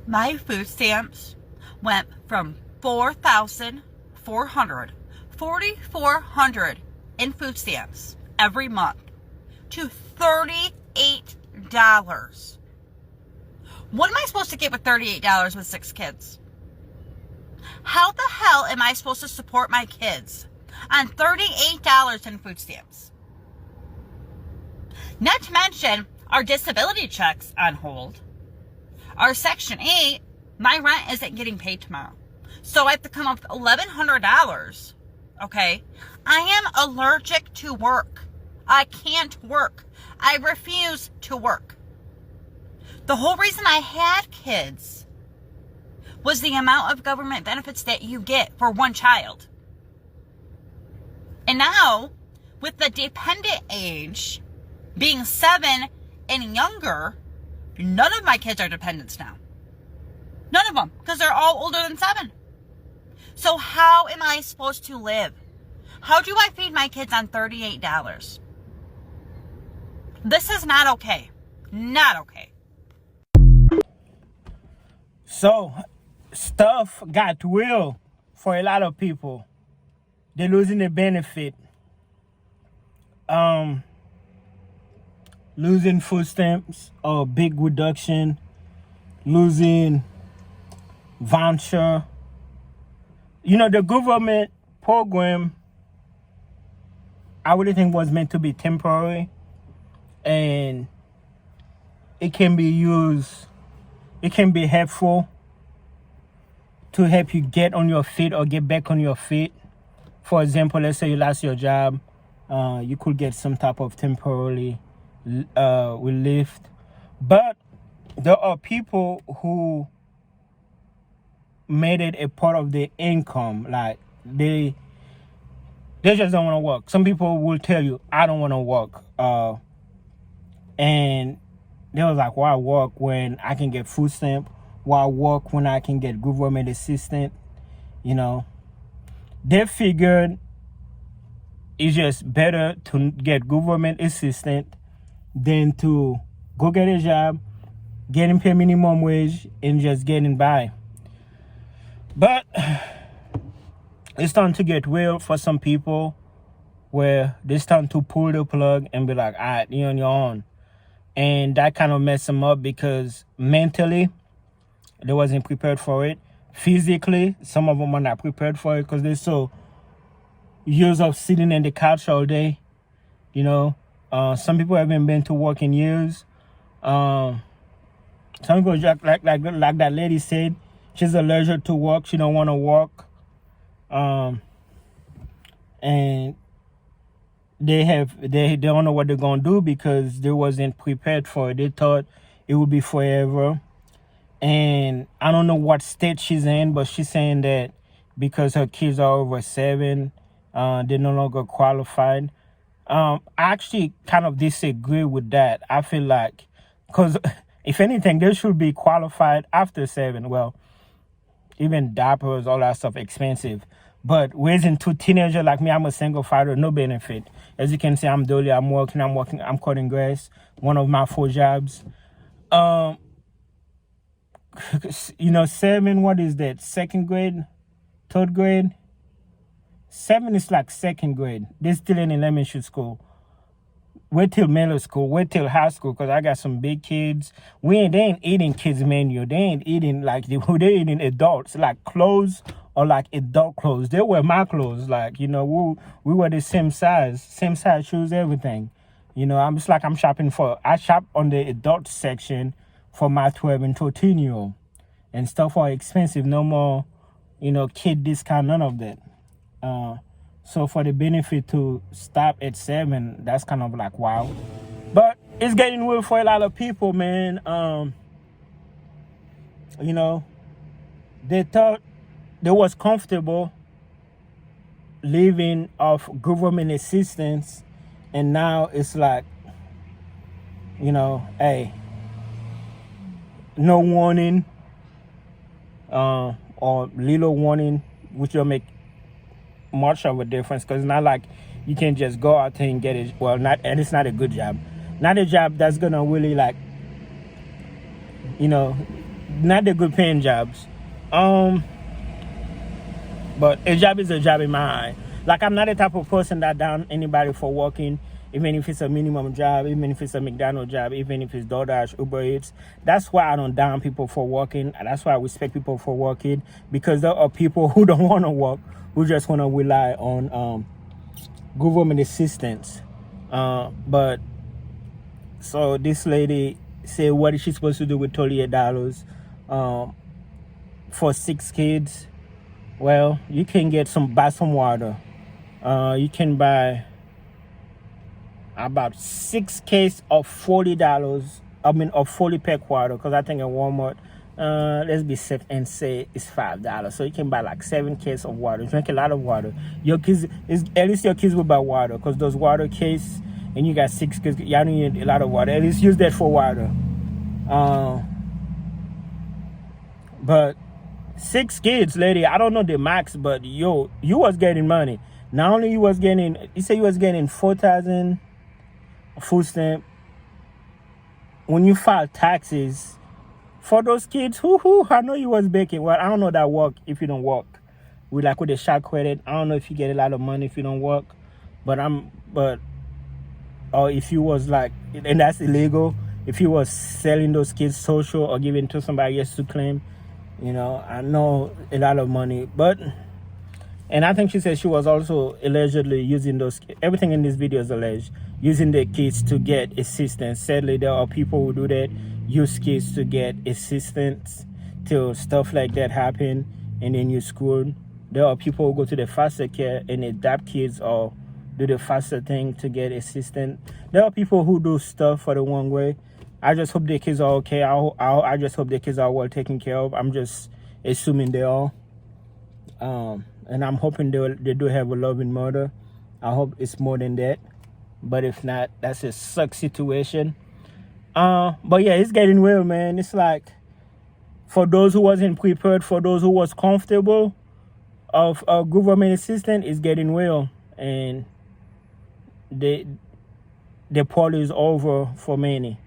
My food stamps went from $4,400 in food stamps every month to $38. What am I supposed to get with $38 with 6 kids? How the hell am I supposed to support my kids on $38 in food stamps? Not to mention our disability checks on hold. Our Section 8, my rent isn't getting paid tomorrow. So I have to come up with $1,100. Okay? I am allergic to work. I can't work. I refuse to work. The whole reason I had kids was the amount of government benefits that you get for one child. And now, with the dependent age being 7 and younger, none of my kids are dependents now. None of them, because they're all older than 7. So how am I supposed to live? How do I feed my kids on $38? This is not okay. Not okay. So, stuff got real for a lot of people. They're losing the benefit. Losing food stamps, a big reduction. Losing voucher. You know, the government program, I really think was meant to be temporary. And it can be used, it can be helpful to help you get on your feet or get back on your feet. For example, let's say you lost your job, you could get some type of temporary relief. But there are people who made it a part of their income. Like they just don't want to work. Some people will tell you, I don't want to work. And they was like, why work when I can get food stamp? Why work when I can get government assistance? You know, they figured it's just better to get government assistance than to go get a job, getting paid minimum wage, and just getting by. But it's starting to get real for some people where they're starting to pull the plug and be like, all right, you're on your own. And that kind of messed them up because mentally, they wasn't prepared for it. Physically, some of them are not prepared for it because they're so used of sitting in the couch all day. You know, some people haven't been to work in years. Some people, like that lady said, she's allergic to work. She don't want to work. And they don't know what they're gonna do because they wasn't prepared for it. They thought it would be forever. And I don't know what state she's in, but she's saying that because her kids are over 7, they're no longer qualified. I actually kind of disagree with that. I feel like, because if anything, they should be qualified after 7. Well, even diapers, all that stuff, expensive. But raising 2 teenagers like me, I'm a single father, no benefit. As you can see, I'm Dolly, I'm working, I'm cutting grass, one of my 4 jobs. You know, 7, what is that? 2nd grade? 3rd grade? 7 is like 2nd grade. They're still in elementary school. Wait till middle school, wait till high school, because I got some big kids. They ain't eating kids menu. They ain't eating like, they're eating adults, like clothes or like adult clothes. They wear my clothes. Like, you know, we were the same size shoes, everything. You know, I'm shopping I shop on the adult section for my 12 and 13-year-old. And stuff are expensive. No more, you know, kid discount, none of that. So for the benefit to stop at 7, that's kind of like wow. But it's getting real for a lot of people, man. You know, they thought they was comfortable living off government assistance, and now it's like, you know, hey, no warning, or little warning, which will make much of a difference, because it's not like you can just go out there and get it. Well, and it's not a good job, not a job that's gonna really, like, you know, not the good paying jobs. But a job is a job in my eye. Like, I'm not the type of person that down anybody for working, even if it's a minimum job, even if it's a McDonald's job, even if it's DoorDash, Uber Eats. That's why I don't down people for working. And that's why I respect people for working, because there are people who don't want to work, who just want to rely on government assistance. But so this lady said, what is she supposed to do with $38 for 6 kids? Well, you can buy some water. You can buy about 6 cases of $40. Of 40 pack water, because I think at Walmart, let's be safe and say it's $5. So you can buy like 7 cases of water. Drink a lot of water. Your kids, at least your kids will buy water, because those water cases, and you got 6 kids, y'all need a lot of water. At least use that for water. But 6 kids, lady, I don't know the max, but yo, you was getting money. Not only you was getting, you say you was getting 4,000 food stamp. When you file taxes for those kids, I know you was baking. Well, I don't know that work if you don't work. With the shot credit, I don't know if you get a lot of money if you don't work. Or if you was like, and that's illegal, if you was selling those kids social or giving to somebody else to claim, I know a lot of money. And I think she said she was also allegedly using everything in this video is alleged, using the kids to get assistance. Sadly, there are people who do that, use kids to get assistance till stuff like that happen, and then you school. There are people who go to the foster care and adopt kids or do the foster thing to get assistance. There are people who do stuff for the wrong way. I just hope the kids are okay. I just hope the kids are well taken care of. I'm just assuming they are. And I'm hoping they do have a loving mother. I hope it's more than that. But if not, that's a suck situation. But yeah, it's getting real, man. It's like, for those who wasn't prepared, for those who was comfortable of government assistance, it's getting real. And the party is over for many.